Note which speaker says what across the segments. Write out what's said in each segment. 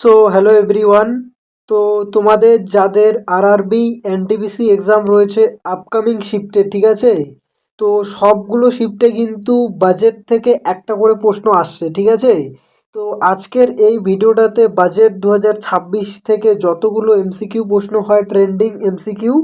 Speaker 1: So hello everyone. তো তোমাদের যাদের আরআরবি এনটিপিসি এক্সাম রয়েছে আপকামিং শিফটে, ঠিক আছে? তো সবগুলো শিফটে কিন্তু বাজেট থেকে একটা করে প্রশ্ন আসছে, ঠিক আছে? তো আজকের এই ভিডিওটাতে বাজেট 2026 থেকে যতগুলো এমসিকিউ প্রশ্ন হয়, ট্রেন্ডিং এমসিকিউ,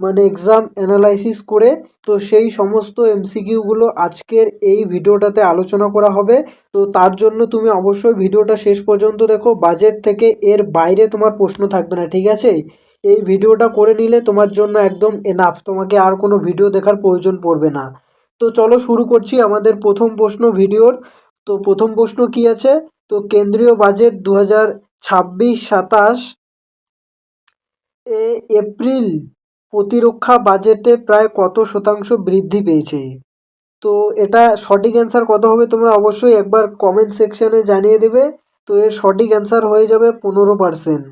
Speaker 1: মানে এক্সাম অ্যানালাইসিস করে, তো সেই সমস্ত এমসিকিউগুলো আজকের এই ভিডিওটাতে আলোচনা করা হবে। তো তার জন্য তুমি অবশ্যই ভিডিওটা শেষ পর্যন্ত দেখো। বাজেট থেকে এর বাইরে তোমার প্রশ্ন থাকবে না, ঠিক আছে? এই ভিডিওটা করে নিলে তোমার জন্য একদম এনাফ, তোমাকে আর কোনো ভিডিও দেখার প্রয়োজন পড়বে না। তো চলো শুরু করছি আমাদের প্রথম প্রশ্ন ভিডিওর। তো প্রথম প্রশ্ন কি আছে? তো কেন্দ্রীয় বাজেট 2026-27 এপ্রিল প্রতিরক্ষা বাজেটে প্রায় কত শতাংশ বৃদ্ধি পেয়েছে? তো এটা সঠিক অ্যান্সার কত হবে তোমরা অবশ্যই একবার কমেন্ট সেকশানে জানিয়ে দেবে। তো এর সঠিক অ্যান্সার হয়ে যাবে 15%।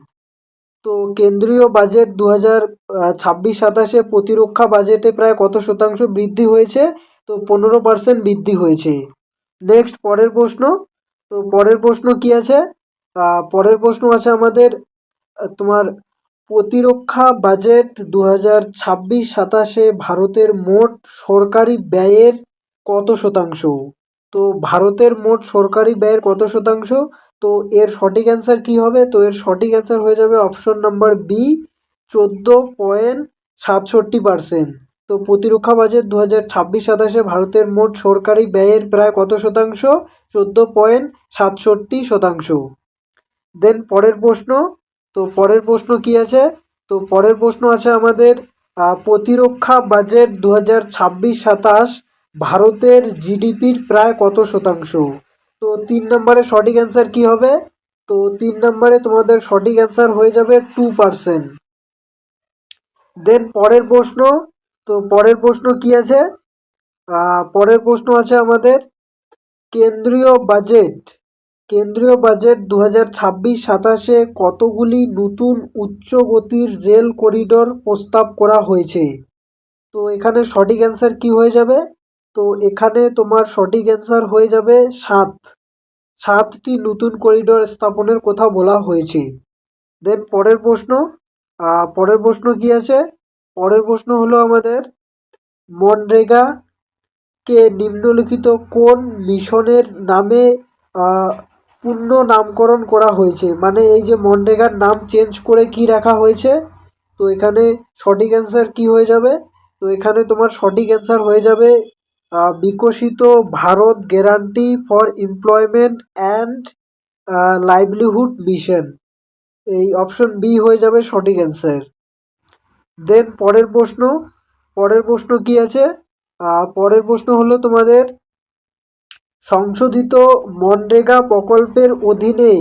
Speaker 1: তো কেন্দ্রীয় বাজেট 2026-27 প্রতিরক্ষা বাজেটে প্রায় কত শতাংশ বৃদ্ধি হয়েছে? তো 15% বৃদ্ধি হয়েছে। নেক্সট পরের প্রশ্ন। তো পরের প্রশ্ন কি আছে? পরের প্রশ্ন আছে আমাদের তোমার প্রতিরক্ষা বাজেট 2026-27 ভারতের মোট সরকারি ব্যয়ের কত শতাংশ? তো ভারতের মোট সরকারি ব্যয়ের কত শতাংশ? তো এর সঠিক অ্যান্সার কি হবে? তো এর সঠিক অ্যান্সার হয়ে যাবে অপশন নাম্বার বি, 14.67%। তো প্রতিরক্ষা বাজেট 2026-27 ভারতের মোট সরকারি ব্যয়ের প্রায় কত শতাংশ? 14.67%। দেন পরের প্রশ্ন। তো পরের প্রশ্ন কি আছে? তো পরের প্রশ্ন আছে আমাদের প্রতিরক্ষা বাজেট 2026-27 ভারতের জিডিপির প্রায় কত শতাংশ? তো 3 নম্বরে সঠিক অ্যান্সার কি হবে? তো 3 নম্বরে তোমাদের সঠিক অ্যান্সার হয়ে যাবে 2%। দেন পরের প্রশ্ন। তো পরের প্রশ্ন কি আছে? পরের প্রশ্ন আছে আমাদের কেন্দ্রীয় বাজেট 2026-27 কতগুলি নতুন উচ্চ গতির রেল করিডোর প্রস্তাব করা হয়েছে? তো এখানে সঠিক অ্যান্সার কি হয়ে যাবে? তো এখানে তোমার সঠিক অ্যান্সার হয়ে যাবে 7টি নতুন করিডোর স্থাপনের কথা বলা হয়েছে। দেন পরের প্রশ্ন। পরের প্রশ্ন কি আছে? পরের প্রশ্ন হলো আমাদের মনরেগা কে নিম্নলিখিত কোন মিশনের নামে পূর্ণ নামকরণ করা হয়েছে? মানে এই যে মনরেগার নাম চেঞ্জ করে কি রাখা হয়েছে? তো এখানে সঠিক অ্যান্সার কি হয়ে যাবে? তো এখানে তোমার সঠিক অ্যান্সার হয়ে যাবে বিকশিত Bharat guarantee for employment and livelihood mission. এই অপশন বি হয়ে যাবে সঠিক অ্যান্সার। দেন পরের প্রশ্ন। পরের প্রশ্ন কি আছে? পরের প্রশ্ন হলো তোমাদের সংশোধিত মনরেগা প্রকল্পের অধীনে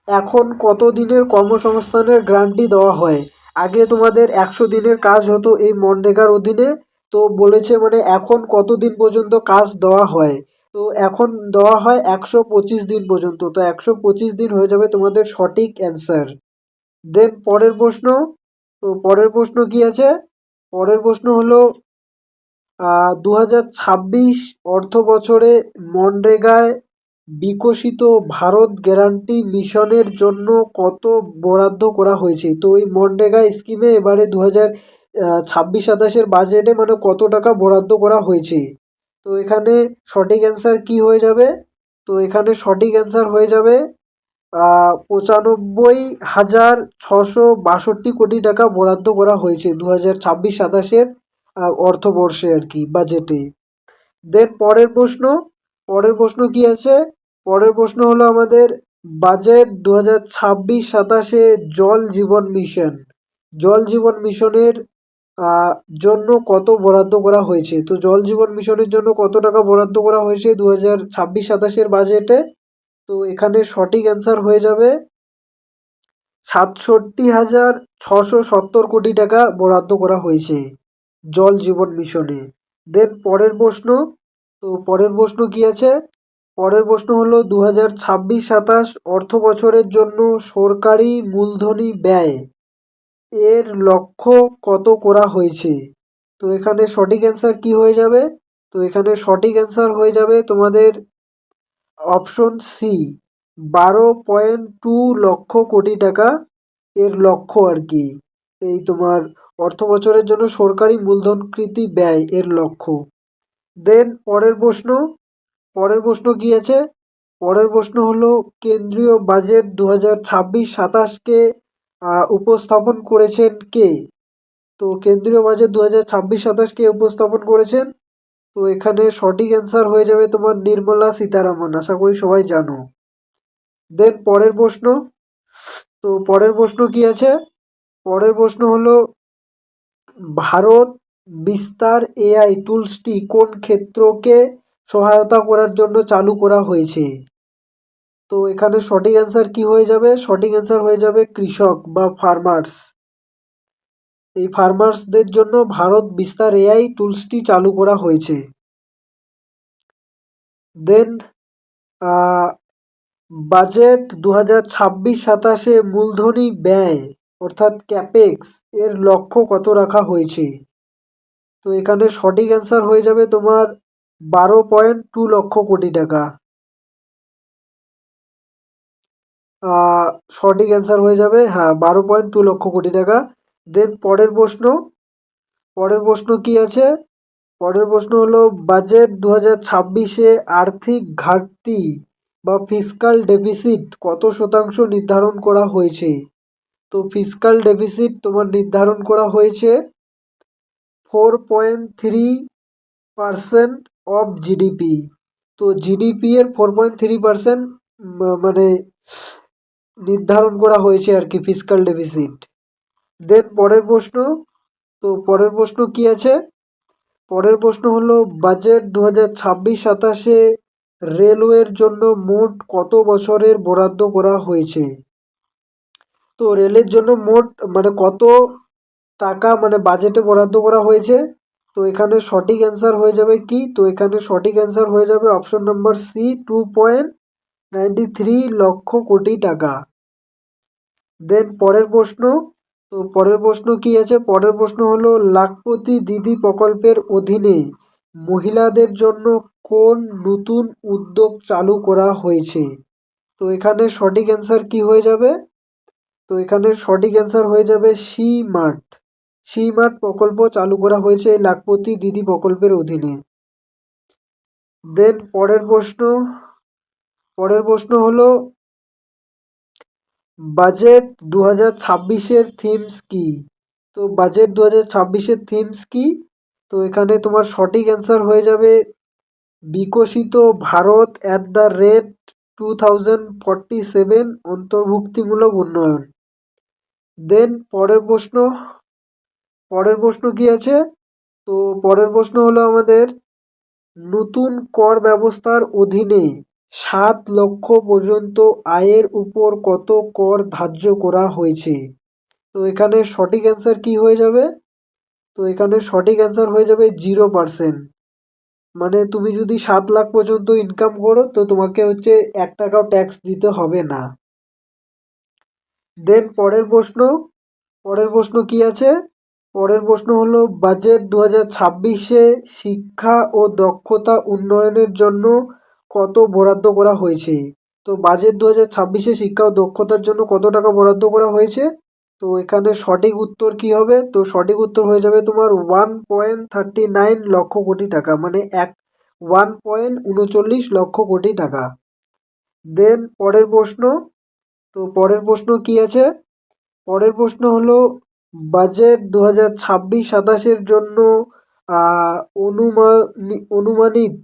Speaker 1: এখন কত দিনের কর্মসংস্থানের গ্যারান্টি দেওয়া হয়? আগে তোমাদের 100 দিনের কাজ হতো এই মনরেগার অধীনে। তো বলেছে মানে এখন কত দিন পর্যন্ত কাজ দেওয়া হয়? তো এখন দেওয়া হয় 125 দিন পর্যন্ত। তো 125 দিন হয়ে যাবে তোমাদের সঠিক অ্যান্সার। দেন পরের প্রশ্ন। তো পরের প্রশ্ন কি আছে? পরের প্রশ্ন হলো 2026 অর্থবছরে মনরেগায় বিকশিত ভারত গ্যারান্টি মিশনের জন্য কত বরাদ্দ করা হয়েছে? তো এই মনরেগা স্কিমে এবারে 2026-27 বাজেটে মানে কত টাকা বরাদ্দ করা হয়েছে? তো এখানে সঠিক অ্যান্সার কি হয়ে যাবে? তো এখানে সঠিক অ্যান্সার হয়ে যাবে 95,662 টাকা বরাদ্দ করা হয়েছে 2026-27 অর্থবর্ষে আর কি, বাজেটে। দেন পরের প্রশ্ন। পরের প্রশ্ন কি আছে? পরের প্রশ্ন হলো আমাদের বাজেট 2026-27 জল জীবন মিশন। জল জীবন মিশনের আহ, জন্য কত বরাদ্দ করা হয়েছে? তো জল জীবন মিশনের জন্য কত টাকা বরাদ্দ করা হয়েছে 2026-27 বাজেটে? তো এখানে সঠিক অ্যান্সার হয়ে যাবে 67,670 কোটি টাকা বরাদ্দ করা হয়েছে জল জীবন মিশনে। দেন পরের প্রশ্ন। তো পরের প্রশ্ন কি আছে? পরের প্রশ্ন হলো 2026-27 অর্থ বছরের জন্য সরকারি মূলধনী ব্যয় এর লক্ষ্য কত করা হয়েছে? তো এখানে সঠিক অ্যান্সার কি হয়ে যাবে? তো এখানে সঠিক অ্যান্সার হয়ে যাবে তোমাদের অপশন সি, 12.2 লক্ষ কোটি টাকা এর লক্ষ্য আর কি। এই তোমার অর্থ বছরের জন্য সরকারি মূলধনকৃতি ব্যয় এর লক্ষ্য। দেন পরের প্রশ্ন কি আছে? পরের প্রশ্ন হলো কেন্দ্রীয় বাজেট 2026-27 উপস্থাপন করেছেন কে? তো কেন্দ্রীয় বাজেট 2026-27 উপস্থাপন করেছেন? তো এখানে সঠিক অ্যান্সার হয়ে যাবে তোমার নির্মলা সীতারামন, আশা করি সবাই জানো। দেন পরের প্রশ্ন কি আছে? পরের প্রশ্ন হলো ভারত বিস্তার এআই টুলসটি কোন ক্ষেত্রকে সহায়তা করার জন্য চালু করা হয়েছে? তো এখানে সঠিক অ্যান্সার কি হয়ে যাবে? সঠিক অ্যান্সার হয়ে যাবে কৃষক বা ফার্মার্স। এই ফার্মার্সদের জন্য ভারত বিস্তার এআই টুলসটি চালু করা হয়েছে। দেন বাজেট 2026-27 মূলধনী ব্যয় অর্থাৎ ক্যাপেক্স এর লক্ষ্য কত রাখা হয়েছে? তো এখানে সঠিক অ্যান্সার হয়ে যাবে তোমার 12.2 লক্ষ কোটি টাকা। সঠিক অ্যান্সার হয়ে যাবে, হ্যাঁ, 12.2 লক্ষ কোটি টাকা। দেন পরের প্রশ্ন কি আছে? পরের প্রশ্ন হলো বাজেট 2026 আর্থিক ঘাটতি বা ফিসকাল ডেফিসিট কত শতাংশ নির্ধারণ করা হয়েছে? তো ফিসকাল ডেফিসিট তোমার নির্ধারণ করা হয়েছে 4.3% অফ জিডিপি। তো জিডিপি এর 4.3% মানে নির্ধারণ করা হয়েছে আর কি ফিসকাল ডেফিসিট। দেন পরের প্রশ্ন কি আছে? পরের প্রশ্ন হলো বাজেট 2026-27 রেলওয়ের জন্য মোট কত বছরের বরাদ্দ করা হয়েছে? তো রেলের জন্য মোট মানে কত টাকা মানে বাজেটে বরাদ্দ করা হয়েছে? তো এখানে সঠিক অ্যান্সার হয়ে যাবে কি? তো এখানে সঠিক অ্যান্সার হয়ে যাবে option number C, 2.93 lakh crore টাকা। দেন পরের প্রশ্ন কি আছে? পরের প্রশ্ন হলো লাখপতি দিদি প্রকল্পের অধীনে মহিলাদের জন্য কোন নতুন উদ্যোগ চালু করা হয়েছে? তো এখানে সঠিক অ্যান্সার কি হয়ে যাবে? তো এখানে সঠিক অ্যান্সার হয়ে যাবে সি মার্ট প্রকল্প চালু করা হয়েছে এই লাখপতি দিদি প্রকল্পের অধীনে। দেন পরের প্রশ্ন হলো বাজেট 2026 থিমস কি? তো বাজেট 2026 থিমস কি? তো এখানে তোমার সঠিক অ্যান্সার হয়ে যাবে বিকশিত ভারত @ 2047 অন্তর্ভুক্তিমূলক উন্নয়ন। দেন পরের প্রশ্ন কি আছে? তো পরের প্রশ্ন হলো আমাদের নতুন কর ব্যবস্থার অধীনে 7 লক্ষ পর্যন্ত আয়ের উপর কত কর ধার্য করা হয়েছে? তো এখানে সঠিক অ্যান্সার কি হয়ে যাবে? তো এখানে সঠিক অ্যান্সার হয়ে যাবে 0%। মানে তুমি যদি 7 লাখ পর্যন্ত ইনকাম করো তো তোমাকে হচ্ছে 1 টাকাও ট্যাক্স দিতে হবে না। দেন পরের প্রশ্ন কি আছে? পরের প্রশ্ন হলো বাজেট 2026 শিক্ষা ও দক্ষতা উন্নয়নের জন্য কত বরাদ্দ করা হয়েছে? তো বাজেট 2026 শিক্ষা ও দক্ষতার জন্য কত টাকা বরাদ্দ করা হয়েছে? তো এখানে সঠিক উত্তর কি হবে? তো সঠিক উত্তর হয়ে যাবে তোমার 1.39 লক্ষ কোটি টাকা, মানে 1.39 লক্ষ কোটি টাকা। দেন পরের প্রশ্ন কি আছে? পরের প্রশ্ন হলো বাজেট 2026-27 জন্য অনুমানিত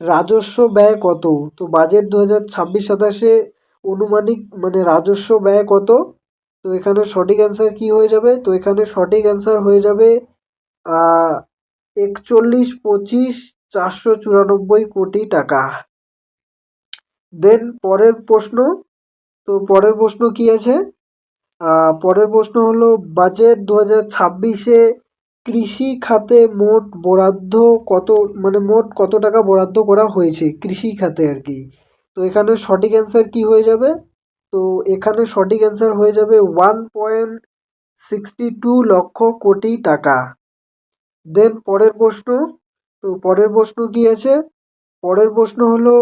Speaker 1: রাজস্ব ব্যয় কত? তো বাজেট 2026-27 অনুমানিক মানে রাজস্ব ব্যয় কত? তো এখানে সঠিক অ্যান্সার কি হয়ে যাবে? তো এখানে সঠিক অ্যান্সার হয়ে যাবে 41,25,494 টাকা। দেন পরের প্রশ্ন কি আছে? পরের প্রশ্ন হলো বাজেট 2026 কৃষি খাতে মোট বরাদ্দ কত, মানে মোট কত টাকা বরাদ্দ করা হয়েছে কৃষি খাতে আর কি? তো এখানে সঠিক অ্যান্সার কি হয়ে যাবে? তো এখানে সঠিক অ্যান্সার হয়ে যাবে 1.62 লক্ষ কোটি টাকা। দেন পরের প্রশ্ন কি আছে? পরের প্রশ্ন হলো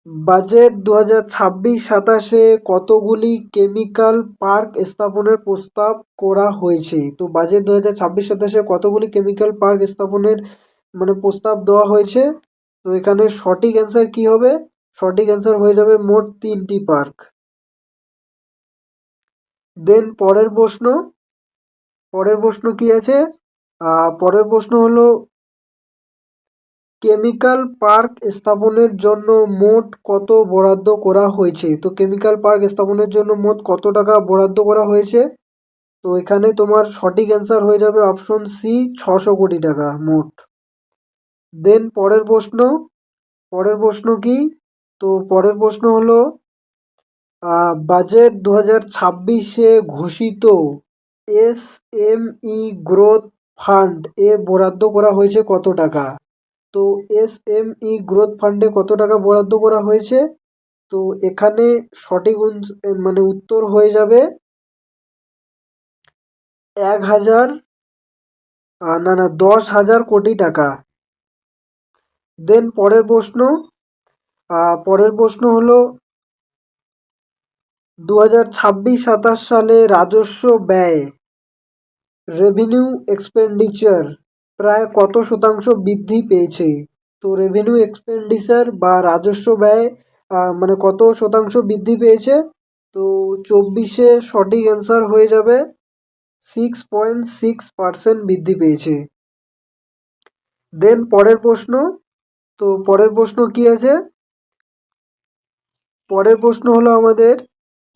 Speaker 1: বাজেট 2026-27 কতগুলি কেমিক্যাল পার্ক স্থাপনের প্রস্তাব করা হয়েছে? তো বাজেট 2026-27 কতগুলি কেমিক্যাল পার্ক স্থাপনের প্রস্তাব দেওয়া হয়েছে? তো এখানে সঠিক অ্যান্সার কি হবে? সঠিক অ্যান্সার হয়ে যাবে মোট 3টি পার্ক। দেন পরের প্রশ্ন কি আছে? পরের প্রশ্ন হলো কেমিক্যাল পার্ক স্থাপনের জন্য মোট কত বরাদ্দ করা হয়েছে? তো কেমিক্যাল পার্ক স্থাপনের জন্য মোট কত টাকা বরাদ্দ করা হয়েছে? তো এখানে তোমার সঠিক অ্যান্সার হয়ে যাবে অপশন সি, 600 কোটি টাকা মোট। দেন পরের প্রশ্ন কি? তো পরের প্রশ্ন হলো বাজেট 2026-এ ঘোষিত এসএমই গ্রোথ ফান্ড এ বরাদ্দ করা হয়েছে কত টাকা? তো এসএমই গ্রোথ ফান্ডে কত টাকা বরাদ্দ করা হয়েছে? তো এখানে সঠিক উত্তর হয়ে যাবে 10,000 টাকা। দেন পরের প্রশ্ন হলো 2026-27 সালে রাজস্ব ব্যয় রেভিনিউ এক্সপেন্ডিচার প্রায় কত শতাংশ বৃদ্ধি পেয়েছে? তো রেভিনিউ এক্সপেন্ডিচার বা রাজস্ব ব্যয় কত শতাংশ বৃদ্ধি পেয়েছে? তো 24-এ সঠিক অ্যান্সার হয়ে যাবে 6.6% বৃদ্ধি পেয়েছে। দেন পরের প্রশ্ন কি আছে? পরের প্রশ্ন হলো আমাদের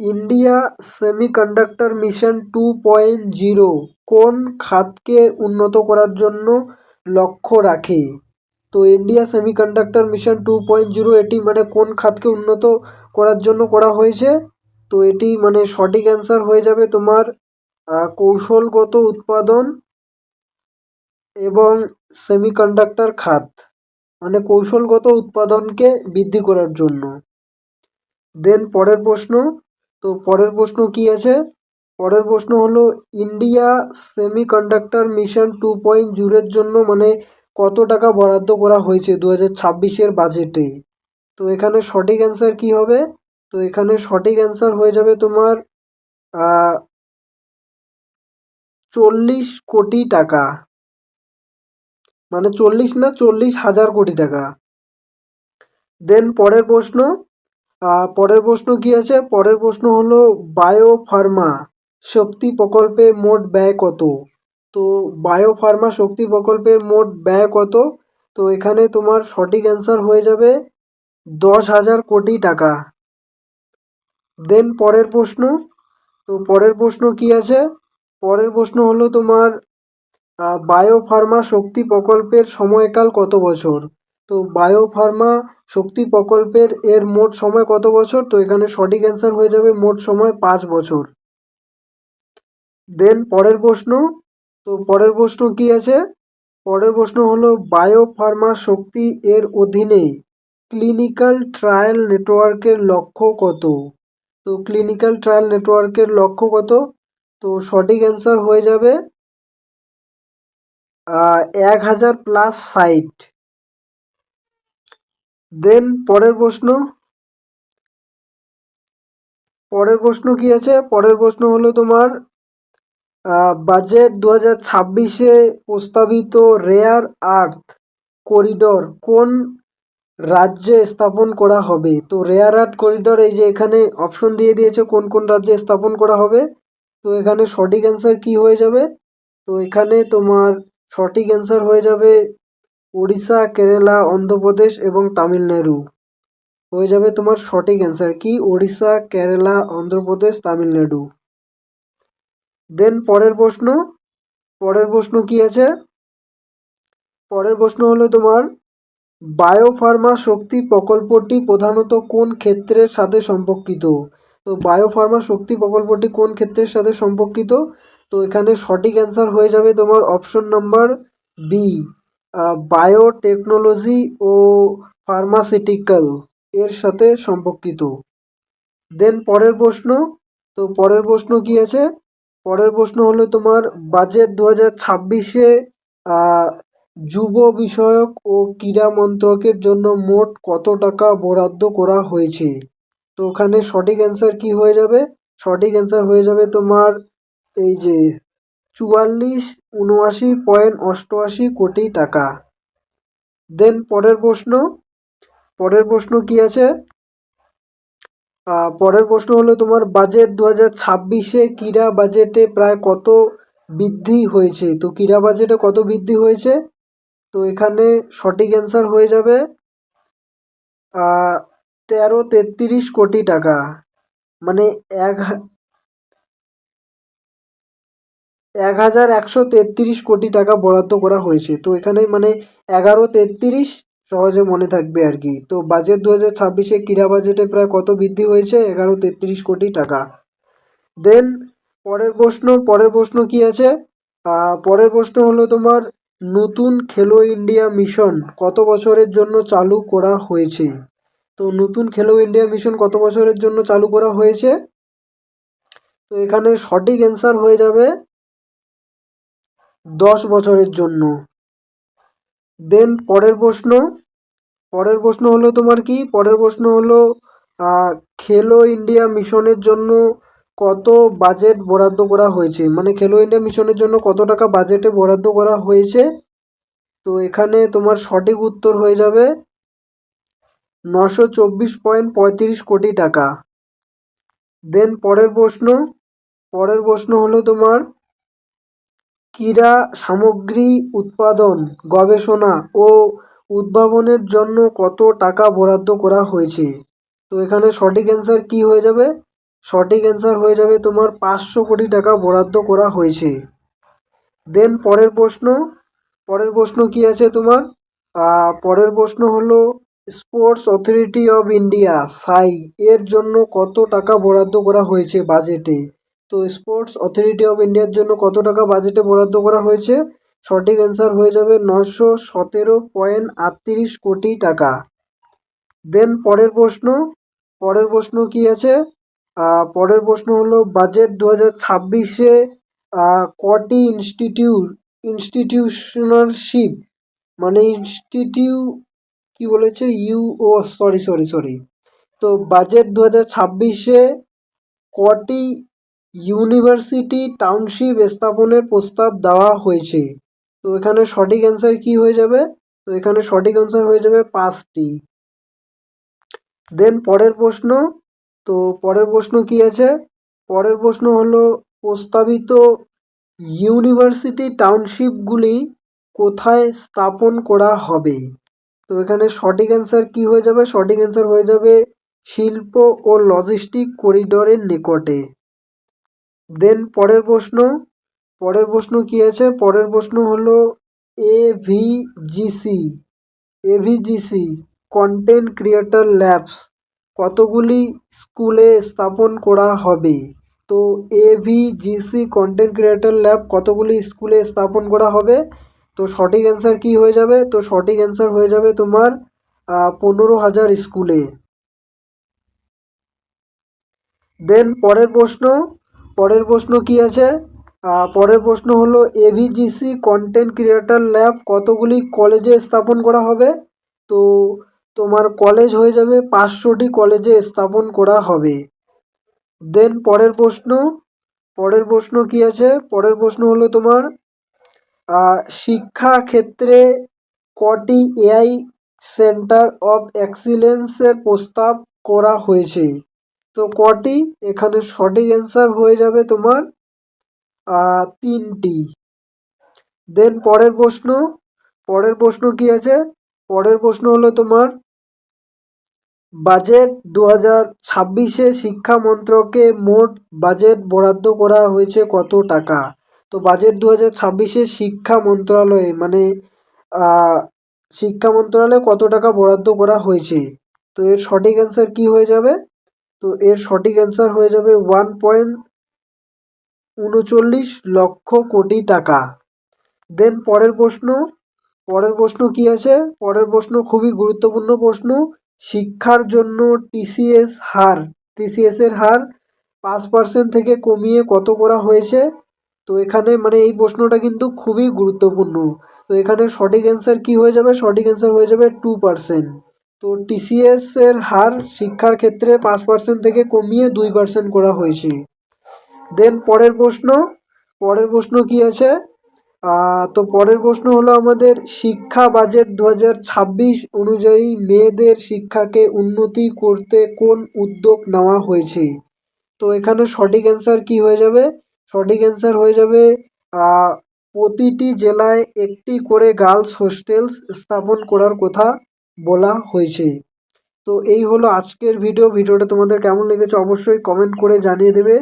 Speaker 1: ইন্ডিয়া সেমিকন্ডাক্টর মিশন 2.0 কোন খাতকে উন্নত করার জন্য লক্ষ্য রাখে? তো ইন্ডিয়া সেমিকন্ডাক্টর মিশন 2.0 এটি কোন খাতকে উন্নত করার জন্য করা হয়েছে? তো এটি সঠিক অ্যান্সার হয়ে যাবে তোমার কৌশলগত উৎপাদন এবং সেমিকন্ডাক্টর খাত, কৌশলগত উৎপাদনকে বৃদ্ধি করার জন্য। দেন পরের প্রশ্ন কি আছে? পরের প্রশ্ন হলো ইন্ডিয়া সেমিকন্ডাক্টর মিশন 2.0-এর জন্য কত টাকা বরাদ্দ করা হয়েছে 2026-এর বাজেটে? তো এখানে সঠিক অ্যান্সার কি হবে? তো এখানে সঠিক অ্যান্সার হয়ে যাবে তোমার 40 কোটি টাকা, 40,000 কোটি টাকা। দেন পরের প্রশ্ন কি আছে? পরের প্রশ্ন হলো বায়োফার্মা শক্তি প্রকল্পে মোট ব্যয় কত? তো বায়োফার্মা শক্তি প্রকল্পের মোট ব্যয় কত? তো এখানে তোমার সঠিক অ্যান্সার হয়ে যাবে 10,000 কোটি টাকা। দেন পরের প্রশ্ন কি আছে? পরের প্রশ্ন হলো তোমার বায়োফার্মা শক্তি প্রকল্পের সময়কাল কত বছর? তো বায়োফার্মা শক্তি প্রকল্পের মোট সময় কত বছর? তো এখানে সঠিক অ্যান্সার হয়ে যাবে মোট সময় 5 বছর। দেন পরের প্রশ্ন কি আছে? পরের প্রশ্ন হলো বায়োফার্মা শক্তি এর অধীনে ক্লিনিক্যাল ট্রায়াল নেটওয়ার্কের লক্ষ্য কত? তো ক্লিনিক্যাল ট্রায়াল নেটওয়ার্কের লক্ষ্য কত? তো সঠিক অ্যান্সার হয়ে যাবে 1,000+ সাইট। দেন পরের প্রশ্ন কি আছে? পরের প্রশ্ন হলো তোমার বাজেট 2026-এ প্রস্তাবিত রেয়ার আর্থ করিডোর কোন রাজ্যে স্থাপন করা হবে? তো রেয়ার আর্থ করিডোর এই যে এখানে অপশন দিয়ে দিয়েছে কোন কোন রাজ্যে স্থাপন করা হবে। তো এখানে সঠিক অ্যান্সার কি হয়ে যাবে? তো এখানে তোমার সঠিক অ্যান্সার হয়ে যাবে উড়িষ্যা, কেরালা, অন্ধ্রপ্রদেশ এবং তামিলনাড়ু হয়ে যাবে তোমার সঠিক অ্যান্সার কি উড়িষ্যা, কেরালা, অন্ধ্রপ্রদেশ, তামিলনাড়ু। দেন পরের প্রশ্ন কি আছে? পরের প্রশ্ন হলো তোমার বায়োফার্মা শক্তি প্রকল্পটি প্রধানত কোন ক্ষেত্রের সাথে সম্পর্কিত? তো বায়োফার্মা শক্তি প্রকল্পটি কোন ক্ষেত্রের সাথে সম্পর্কিত? তো এখানে সঠিক অ্যান্সার হয়ে যাবে তোমার অপশন নাম্বার বি, বায়োটেকনোলজি ও ফার্মাসিউটিক্যাল এর সাথে সম্পর্কিত। দেন পরের প্রশ্ন কি আছে? পরের প্রশ্ন হলো তোমার বাজেট 2026-এ যুব বিষয়ক ও ক্রীড়া মন্ত্রকের জন্য মোট কত টাকা বরাদ্দ করা হয়েছে? তো ওখানে সঠিক অ্যান্সার কি হয়ে যাবে? সঠিক অ্যান্সার হয়ে যাবে তোমার এই যে 44,79,88 টাকা। দেন পরের প্রশ্ন কি আছে? পরের প্রশ্ন হলো তোমার বাজেট 2026-এ ক্রীড়া বাজেটে প্রায় কত বৃদ্ধি হয়েছে? তো ক্রীড়া বাজেটে কত বৃদ্ধি হয়েছে? তো এখানে সঠিক অ্যান্সার হয়ে যাবে 1333 কোটি টাকা। মানে এক 1133 কোটি টাকা বরাদ্দ করা হয়েছে। তো এখানে মানে 1133 সহজে মনে থাকবে আর কি। তো বাজেট 2026-এ ক্রীড়া বাজেটে প্রায় কত বৃদ্ধি হয়েছে? 1133 কোটি টাকা। দেন পরের প্রশ্ন কি আছে? পরের প্রশ্ন হলো তোমার নতুন খেলো ইন্ডিয়া মিশন কত বছরের জন্য চালু করা হয়েছে? তো নতুন খেলো ইন্ডিয়া মিশন কত বছরের জন্য চালু করা হয়েছে? তো এখানে সঠিক অ্যান্সার হয়ে যাবে 10 বছরের জন্য। দেন পরের প্রশ্ন হলো তোমার কি? পরের প্রশ্ন হলো খেলো ইন্ডিয়া মিশনের জন্য কত বাজেট বরাদ্দ করা হয়েছে? মানে খেলো ইন্ডিয়া মিশনের জন্য কত টাকা বাজেটে বরাদ্দ করা হয়েছে? তো এখানে তোমার সঠিক উত্তর হয়ে যাবে 924.35 কোটি টাকা। দেন পরের প্রশ্ন হলো তোমার ক্রীড়া সামগ্রী উৎপাদন, গবেষণা ও উদ্ভাবনের জন্য কত টাকা বরাদ্দ করা হয়েছে? তো এখানে সঠিক অ্যান্সার কি হয়ে যাবে? সঠিক অ্যান্সার হয়ে যাবে তোমার 500 কোটি টাকা বরাদ্দ করা হয়েছে। দেন পরের প্রশ্ন কি আছে তোমার? পরের প্রশ্ন হলো স্পোর্টস অথরিটি অফ ইন্ডিয়া সাই এর জন্য কত টাকা বরাদ্দ করা হয়েছে বাজেটে? তো স্পোর্টস অথরিটি অফ ইন্ডিয়ার জন্য কত টাকা বাজেটে বরাদ্দ করা হয়েছে? সঠিক অ্যান্সার হয়ে যাবে 917.38 কোটি টাকা। দেন পরের প্রশ্ন কি আছে? পরের প্রশ্ন হলো বাজেট 2026-এ কটি ইনস্টিটিউশনালশিপ মানে কি বলেছে সরি। তো বাজেট 2026-এ কটি ইউনিভার্সিটি টাউনশিপ স্থাপনের প্রস্তাব দেওয়া হয়েছে? তো এখানে সঠিক অ্যান্সার কি হয়ে যাবে? তো এখানে সঠিক অ্যান্সার হয়ে যাবে 5টি। দেন পরের প্রশ্ন কি আছে? পরের প্রশ্ন হলো প্রস্তাবিত ইউনিভার্সিটি টাউনশিপগুলি কোথায় স্থাপন করা হবে? তো এখানে সঠিক অ্যান্সার কি হয়ে যাবে? সঠিক অ্যান্সার হয়ে যাবে শিল্প ও লজিস্টিক করিডোরের নিকটে। দেন পরের প্রশ্ন কি আছে? পরের প্রশ্ন হলো এভিজিসি এভিজিসি কন্টেন্ট ক্রিয়েটর ল্যাবস কতগুলি স্কুলে স্থাপন করা হবে? তো এভিজিসি কন্টেন্ট ক্রিয়েটর ল্যাব কতগুলি স্কুলে স্থাপন করা হবে? তো সঠিক অ্যান্সার কি হয়ে যাবে? তো সঠিক অ্যান্সার হয়ে যাবে তোমার 15,000 স্কুলে। দেন পরের প্রশ্ন কি আছে? পরের প্রশ্ন হলো এভিজিসি কন্টেন্ট ক্রিয়েটর ল্যাব কতগুলি কলেজে স্থাপন করা হবে? তো তোমার কলেজ হয়ে যাবে 500টি কলেজে স্থাপন করা হবে। দেন পরের প্রশ্ন কি আছে? পরের প্রশ্ন হলো তোমার শিক্ষা ক্ষেত্রে কটি এআই সেন্টার অফ এক্সিলেন্সের প্রস্তাব করা হয়েছে? তো কটি? এখানে সঠিক অ্যান্সার হয়ে যাবে তোমার 3টি। দেন পরের প্রশ্ন কি আছে? পরের প্রশ্ন হলো তোমার বাজেট 2026-এ শিক্ষা মন্ত্রকে মোট বাজেট বরাদ্দ করা হয়েছে কত টাকা? তো বাজেট 2026-এ শিক্ষা মন্ত্রণালয়ে শিক্ষা মন্ত্রণালয়ে কত টাকা বরাদ্দ করা হয়েছে? তো এর সঠিক অ্যান্সার কি হয়ে যাবে? তো এর সঠিক অ্যান্সার হয়ে যাবে 1.39 লক্ষ কোটি টাকা। দেন পরের প্রশ্ন কি আছে? পরের প্রশ্ন খুবই গুরুত্বপূর্ণ প্রশ্ন। শিক্ষার জন্য টিসিএস এর হার 5% থেকে কমিয়ে কত করা হয়েছে? তো এখানে মানে এই প্রশ্নটা কিন্তু খুবই গুরুত্বপূর্ণ। তো এখানে সঠিক অ্যান্সার কি হয়ে যাবে? সঠিক অ্যান্সার হয়ে যাবে 2%। তো টিসিএস এর হার শিক্ষার ক্ষেত্রে 5% থেকে কমিয়ে 2% করা হয়েছে। দেন পরের প্রশ্ন কি আছে? তো পরের প্রশ্ন হলো আমাদের শিক্ষা বাজেট 2026 অনুযায়ী মেয়েদের শিক্ষাকে উন্নতি করতে কোন উদ্যোগ নেওয়া হয়েছে? তো এখানে সঠিক অ্যান্সার কি হয়ে যাবে? সঠিক অ্যান্সার হয়ে যাবে প্রতিটি জেলায় একটি করে গার্লস হোস্টেলস স্থাপন করার কথা বলা হয়েছে। তো এই হলো আজকের ভিডিওটা তোমাদের কেমন লেগেছে অবশ্যই কমেন্ট করে জানিয়ে দেবে।